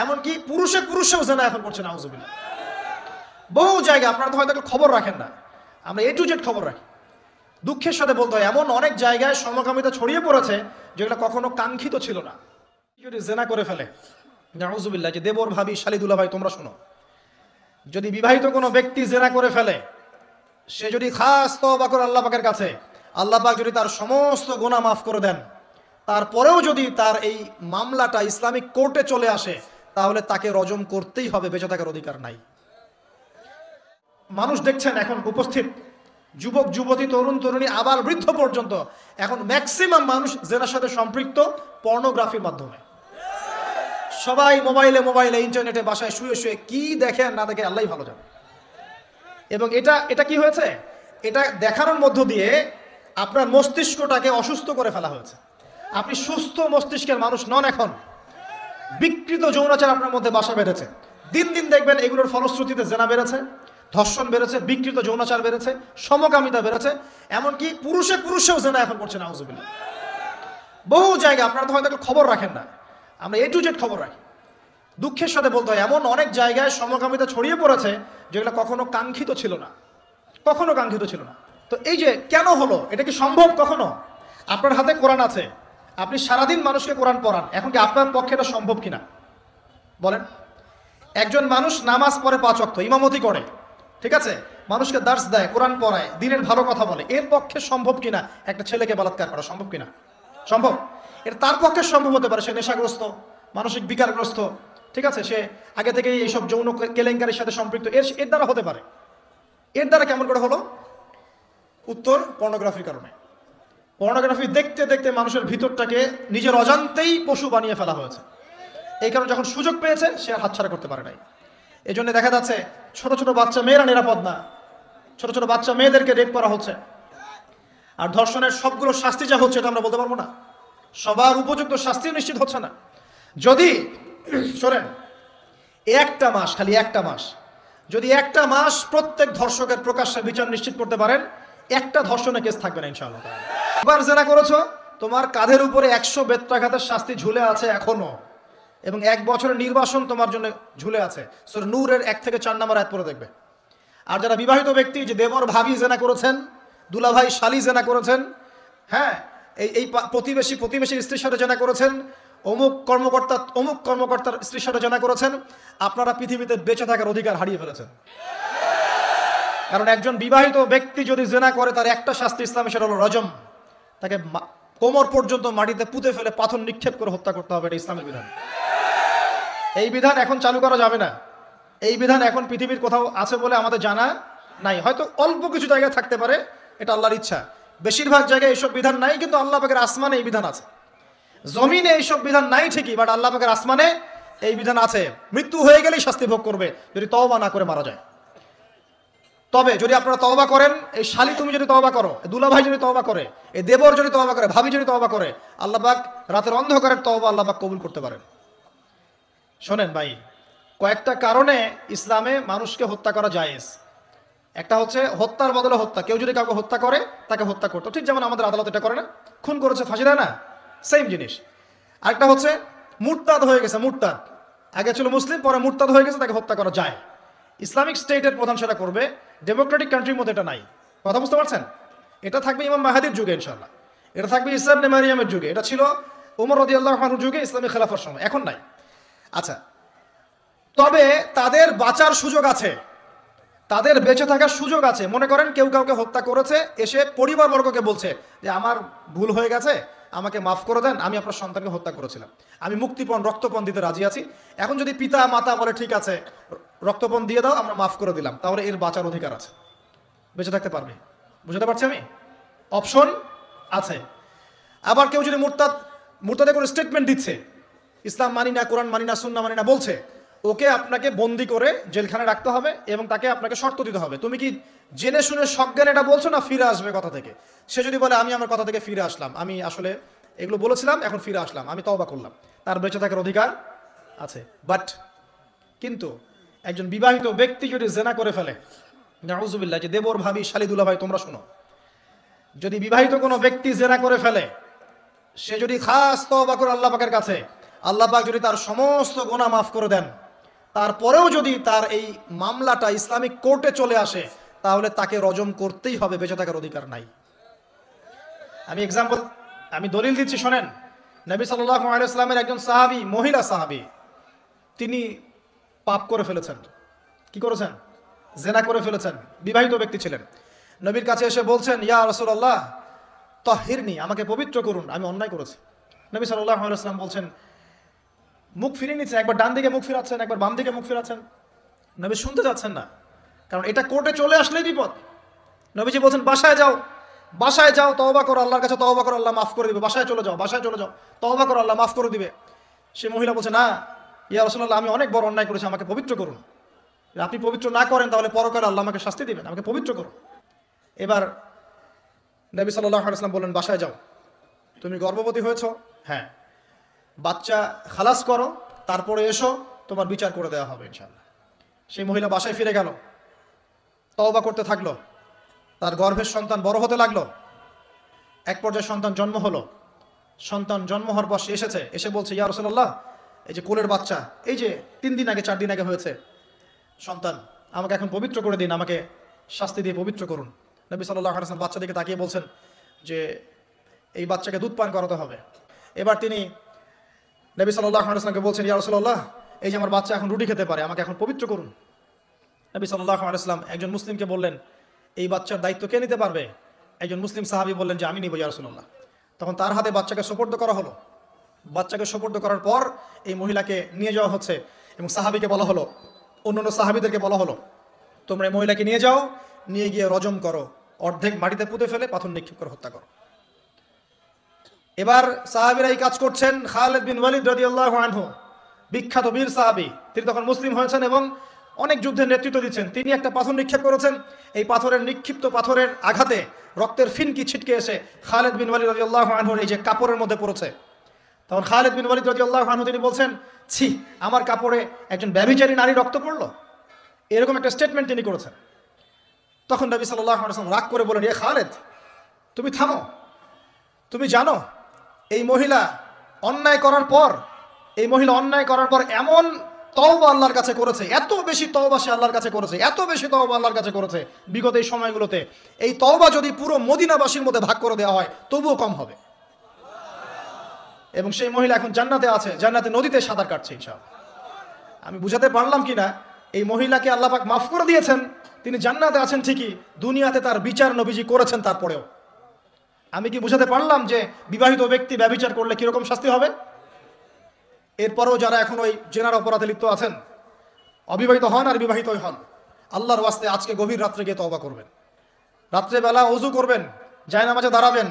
এমনকি পুরুষেও জেনা এখন করছে নাউজুবিল্লাহ। বহু জায়গায় আপনারা তো হয়তো খবর রাখেন না, আমরা A to Z খবর রাখি। দুঃখের সাথে বলতে হয় এমন অনেক জায়গায় সমকামিতা ছড়িয়ে পড়েছে যেগুলো কখনো কাঙ্ক্ষিত ছিল না। যদি জেনা করে ফেলে নাউজুবিল্লাহ, যে দেবর ভাবি শালিদুল্লাহ ভাই তোমরা শোনো, যদি বিবাহিত কোনো ব্যক্তি জেনা করে ফেলে, সে যদি খাস তওবা করে আল্লাহ পাকের কাছে, আল্লাহ পাক যদি তার সমস্ত গুনাহ মাফ করে দেন, তারপরেও যদি তার এই মামলাটা ইসলামিক কোর্টে চলে আসে, তাহলে তাকে রজম করতেই হবে, বেঁচে থাকার অধিকার নাই। মানুষ দেখছেন এখন উপস্থিত যুবক যুবতী, তরুণ তরুণী, আবার বৃদ্ধ পর্যন্ত এখন ম্যাক্সিমাম মানুষ জেনার সাথে সম্পৃক্ত পর্নোগ্রাফির মাধ্যমে। সবাই মোবাইলে ইন্টারনেটে বাসায় শুয়ে শুয়ে কি দেখে আর না দেখে আল্লাহই ভালো জানে। এবং এটা কি হয়েছে, এটা দেখানোর মধ্য দিয়ে আপনার মস্তিষ্কটাকে অসুস্থ করে ফেলা হয়েছে। আপনি সুস্থ মস্তিষ্কের মানুষ নন, এখন বিকৃত যৌনাচার আপনার মধ্যে বাসা বেঁধেছে। দিন দিন দেখবেন এগুলোর ফলশ্রুতিতে জেনা বেড়েছে, ধর্ষণ বেড়েছে, বিকৃত যৌনাচার বেড়েছে, সমকামিতা বেড়েছে, এমনকি পুরুষেও জেনা এখন করছে নাউজুবিল্লাহ। বহু জায়গায় আপনারা তো হয়তো খবর রাখেন না, আমরা A to Z খবর রাখি। দুঃখের সাথে বলতে হয় এমন অনেক জায়গায় সমকামিতা ছড়িয়ে পড়েছে যেগুলো কখনো কাঙ্ক্ষিত ছিল না। তো এই যে কেন হলো, এটা কি সম্ভব কখনো? আপনার হাতে কোরআন আছে, আপনি সারাদিন মানুষকে কোরআন পড়ান, এখন কি আপনার পক্ষে এটা সম্ভব কিনা বলেন? একজন মানুষ নামাজ পড়ে 5 ওয়াক্ত, ইমামতি করে, ঠিক আছে, মানুষকে দার্স দেয়, কোরআন পড়ায়, দিনের ভালো কথা বলে, এর পক্ষে সম্ভব কিনা একটা ছেলেকে বলাৎকার করা সম্ভব কিনা? সম্ভব। এটা তার পক্ষে সম্ভব হতে পারে, সে নেশাগ্রস্ত, মানসিক বিকারগ্রস্ত, ঠিক আছে, সে আগে থেকেই এইসব যৌন কেলেঙ্কারির সাথে সম্পৃক্ত, এর দ্বারা হতে পারে। এর দ্বারা কেমন করে হলো? উত্তর, পর্নোগ্রাফির কারণে। পর্নোগ্রাফি দেখতে দেখতে মানুষের ভিতরটাকে নিজের অজান্তেই পশু বানিয়ে ফেলা হয়েছে। এই কারণে যখন সুযোগ পেয়েছে সে হাতছাড়া করতে পারে নাই। এই জন্য দেখা যাচ্ছে ছোট ছোট বাচ্চা মেয়েরা নিরাপদ না, ছোট ছোট বাচ্চা মেয়েদেরকে রেপ করা হচ্ছে। আর ধর্ষণের সবগুলো শাস্তি যা হচ্ছে এটা আমরা বলতে পারবো না, সবার উপযুক্ত শাস্তিও নিশ্চিত হচ্ছে না। যদি শোনেন, একটা মাস, খালি একটা মাস, যদি একটা মাস প্রত্যেক ধর্ষকের প্রকাশ্যে বিচার নিশ্চিত করতে পারেন, একটা ধর্ষণের কেস থাকবে না ইনশাআল্লাহ। এবার জেনা করেছো, তোমার কাঁধের উপরে 100 বেত্রাঘাতের শাস্তি ঝুলে আছে এখনো, এবং 1 বছরের নির্বাসন তোমার জন্য ঝুলে আছে। সূরা নূরের 1 থেকে 4 নম্বর আয়াত পড়ে দেখবে। আর যারা বিবাহিত ব্যক্তি, যে দেবর ভাবি জেনা করেছেন, দুলাভাই শালি জেনা করেছেন, হ্যাঁ, এই প্রতিবেশীর স্ত্রীর সাথে জেনা করেছেন, অমুক কর্মকর্তার স্ত্রীর সাথে জেনা করেছেন, আপনারা পৃথিবীতে বেঁচে থাকার অধিকার হারিয়ে ফেলেছেন। কারণ একজন বিবাহিত ব্যক্তি যদি জেনা করে, তার একটা শাস্তি ইসলামে, সেটা হলো রজম। তাকে কোমর পর্যন্ত মাটিতে পুঁতে ফেলে পাথর নিক্ষেপ করে হত্যা করতে হবে, এটা ইসলামের বিধান। এই বিধান এখন চালু করা যাবে না। এই বিধান এখন পৃথিবীর কোথাও আছে বলে আমাদের জানা নাই। হয়তো অল্প কিছু জায়গায় থাকতে পারে, এটা আল্লাহর ইচ্ছা। বেশিরভাগ জায়গায় এইসব বিধান নাই, কিন্তু আল্লাহ পাকের আসমানে এই বিধান আছে। জমিনে এইসব বিধান নাই ঠিকই, বাট আল্লাহ পাকের আসমানে এই বিধান আছে। মৃত্যু হয়ে গেলেই শাস্তি ভোগ করবে যদি তওবা না করে মারা যায়। তবে যদি আপনারা তওবা করেন, এই শালি তুমি যদি তওবা করো, দুলাভাই যদি তওবা করে, এই দেবর যদি তওবা করে, ভাবি যদি তওবা করে, আল্লাহ পাক রাতের অন্ধকারের তওবা আল্লাহ পাক কবুল করতে পারেন। শোনেন ভাই, কয়েকটা কারণে ইসলামে মানুষকে হত্যা করা জায়েজ। একটা হচ্ছে হত্যার বদলে হত্যা। কেউ যদি কাউকে হত্যা করে, তাকে হত্যা করতো, ঠিক যেমন আমাদের আদালত এটা করে না, খুন করেছে ফাঁসি দেয় না, সেম জিনিস। আরেকটা হচ্ছে মুরতাদ হয়ে গেছে, মুরতাদ, আগে ছিল মুসলিম, পরে মুরতাদ হয়ে গেছে, তাকে হত্যা করা যায়। ইসলামিক স্টেটের প্রধান সেটা করবে, ডেমোক্রেটিক কান্ট্রির মধ্যে এটা নাই। কথা বুঝতে পারছেন? এটা থাকবে ইমাম মাহাদির যুগে ইনশাআল্লাহ, এটা থাকবে ঈসা ইবনে মারইয়ামের যুগে, এটা ছিল ওমর রাদিয়াল্লাহু আনহুর যুগে, ইসলামী খেলাফার সময়, এখন নাই। আচ্ছা, তবে তাদের বাঁচার সুযোগ আছে, তাদের বেঁচে থাকার সুযোগ আছে। মনে করেন কেউ কাউকে হত্যা করেছে, এসে পরিবারবর্গকে বলছে যে আমার ভুল হয়ে গেছে, আমাকে মাফ করে দেন, আমি আপনার সন্তানকে হত্যা করেছিলাম, আমি মুক্তিপণ রক্তপণ দিতে রাজি আছি। এখন যদি পিতা মাতা বলে ঠিক আছে রক্তপণ দিয়ে দাও, আমরা মাফ করে দিলাম, তাহলে এর বাঁচার অধিকার আছে, বেঁচে থাকতে পারবে। বুঝতে পারছি আমি? অপশন আছে। আবার কেউ যদি মুরতাদে কোনো স্টেটমেন্ট দিচ্ছে, ইসলাম মানি না, কোরআন মানি না, সুন্নাহ মানি না বলছে, ওকে আপনাকে বন্দি করে জেলখানায় রাখতে হবে এবং তাকে আপনাকে শর্ত দিতে হবে, তুমি কি জেনে শুনে সজ্ঞানে এটা বলছো না ফিরে আসবে কথা থেকে? সে যদি বলে আমি আমার কথা থেকে ফিরে আসলাম, আমি আসলে এগুলো বলেছিলাম, এখন ফিরে আসলাম, আমি তওবা করলাম, তার বেঁচে থাকার অধিকার আছে। কিন্তু একজন বিবাহিত ব্যক্তি যদি জেনা করে ফেলে, নাউজুবিল্লাহ, যে দেবর ভাবি শালিদুল্লাহ ভাই তোমরা শোনো, যদি বিবাহিত কোনো ব্যক্তি জেনা করে ফেলে, সে যদি খাস তওবা করে আল্লাহ পাকের কাছে, আল্লাহ পাক যদি তার সমস্ত গুনাহ মাফ করে দেন, তারপরেও যদি তার এই মামলাটা ইসলামিক কোর্টে চলে আসে, তাহলে তাকে রজম করতেই হবে, বেঁচে থাকার অধিকার নাই। আমি দলিল দিচ্ছি, শোনেন। নবী সাল্লাল্লাহু আলাইহি ওয়াসাল্লামের একজন সাহাবী, মহিলা সাহাবী, তিনি পাপ করে ফেলেছেন। কি করেছেন? জেনা করে ফেলেছেন। বিবাহিত ব্যক্তি ছিলেন। নবীর কাছে এসে বলছেন, ইয়া রাসূলুল্লাহ তাহহিরনি, আমাকে পবিত্র করুন, আমি অন্যায় করেছি। নবী সাল্লাল্লাহু আলাইহি ওয়াসাল্লাম বলছেন, মুখ ফিরিয়ে নিচ্ছেন, একবার ডান দিকে মুখ ফিরাচ্ছেন, একবার বাম দিকে মুখ ফিরাচ্ছেন। নবী শুনতে যাচ্ছেন না, কারণ এটা কোর্টে চলে আসলেই বিপদ। নবীজি বলছেন, বাসায় যাও, বাসায় যাও, তওবা করো, আল্লাহর কাছে তওবা করো, আল্লাহ মাফ করে দিবে। বাসায় চলে যাও, বাসায় চলে যাও, তওবা করো, আল্লাহ মাফ করে দিবে। সে মহিলা বলছে, না ইয়া রাসূলুল্লাহ, আমি অনেক বড় অন্যায় করেছি, আমাকে পবিত্র করুন। আপনি পবিত্র না করেন তাহলে পরকালে আল্লাহ আমাকে শাস্তি দিবেন, আমাকে পবিত্র করুন। এবার নবী সাল্লাল্লাহু আলাইহি ওয়াসাল্লাম বললেন, বাসায় যাও, তুমি গর্ভবতী হয়েছো, হ্যাঁ, বাচ্চা খালাস করো, তারপরে এসো, তোমার বিচার করে দেওয়া হবে ইনশাআল্লাহ। সেই মহিলা বাসায় ফিরে গেল, তওবা করতে থাকলো, তার গর্ভের সন্তান বড় হতে লাগলো। এক পর্যায়ে সন্তান জন্ম হলো। সন্তান জন্ম হওয়ার পর সে এসেছে, এসে বলছে, ইয়া রাসূলুল্লাহ, এই যে কোলের বাচ্চা, এই যে 3 দিন আগে 4 দিন আগে হয়েছে সন্তান, আমাকে এখন পবিত্র করে দিন, আমাকে শাস্তি দিয়ে পবিত্র করুন। নবী সাল্লাল্লাহু আলাইহি ওয়াসাল্লাম বাচ্চা দিকে তাকিয়ে বলছেন যে এই বাচ্চাকে দুধ পান করাতে হবে। এবার তিনি নবী সাল্লাল্লাহু আলাইহি ওয়াসাল্লামকে বলছেন, ইয়া রাসূলুল্লাহ, এই যে আমার বাচ্চা এখন রুটি খেতে পারে, আমাকে এখন পবিত্র করুন। নবী সাল্লাল্লাহু আলাইহি ওয়াসাল্লাম একজন মুসলিমকে বললেন, এই বাচ্চার দায়িত্ব কে নিতে পারবে? একজন মুসলিম সাহাবী বললেন যে আমি নিব ইয়া রাসূলুল্লাহ। তখন তার হাতে বাচ্চাকে সোপর্দ করা হলো। বাচ্চাকে সোপর্দ করার পর এই মহিলাকে নিয়ে যাওয়া হচ্ছে এবং সাহাবীকে বলা হলো, অন্যান্য সাহাবীদেরকে বলা হলো, তোমরা এই মহিলাকে নিয়ে যাও, নিয়ে গিয়ে রজম করো, অর্ধেক মাটিতে পুঁতে ফেলে পাথর নিক্ষেপ করে হত্যা করো। এবার সাহাবীরা এই কাজ করছেন। খালিদ বিন ওয়ালিদ রাদিয়াল্লাহু আনহু, বিখ্যাত বীর সাহাবী, তিনি তখন মুসলিম হয়েছেন এবং অনেক যুদ্ধের নেতৃত্ব দিচ্ছেন। তিনি একটা পাথর নিক্ষেপ করেছেন, এই পাথরের নিক্ষিপ্ত পাথরের আঘাতে রক্তের ফিনকি ছিটকে এসে খালিদ বিন ওয়ালিদ রাদিয়াল্লাহু আনহুর এই যে কাপড়ের মধ্যে পড়েছে। তখন খালিদ বিন ওয়ালিদ রাদিয়াল্লাহু আনহু তিনি বলছেন, ছি, আমার কাপড়ে একজন ব্যভিচারী নারী রক্ত পড়লো, এরকম একটা স্টেটমেন্ট তিনি করেছেন। তখন নবী সাল্লাল্লাহু আলাইহি ওয়াসাল্লাম রাগ করে বলেন, এ খালিদ, তুমি থামো, তুমি জানো এই মহিলা অন্যায় করার পর এমন তওবা আল্লাহর কাছে করেছে, এত বেশি তওবা সে আল্লাহর কাছে করেছে, এত বেশি তওবা আল্লাহর কাছে করেছে বিগত এই সময়গুলোতে, এই তওবা যদি পুরো মদিনাবাসীর মধ্যে ভাগ করে দেওয়া হয় তবুও কম হবে। এবং সেই মহিলা এখন জান্নাতে আছে, জান্নাতে নদীতে সাঁতার কাটছে ইনশাআল্লাহ। আমি বুঝাতে পারলাম কিনা? এই মহিলাকে আল্লাহ পাক মাফ করে দিয়েছেন, তিনি জান্নাতে আছেন ঠিকই, দুনিয়াতে তার বিচার নবীজি করেছেন তারপরেও। আমি কি বুঝাতে পারলাম যে বিবাহিত ব্যক্তি ব্যভিচার করলে কিরকম শাস্তি হবে? এরপরেও যারা এখন ওই জেনার অপরাধে লিপ্ত আছেন, অবিবাহিত হন আর বিবাহিতই হন, আল্লাহর ওয়াস্তে আজকে গভীর রাত্রে গিয়ে তওবা করবেন, রাত্রেবেলা ওযু করবেন, জায়নামাজে দাঁড়াবেন,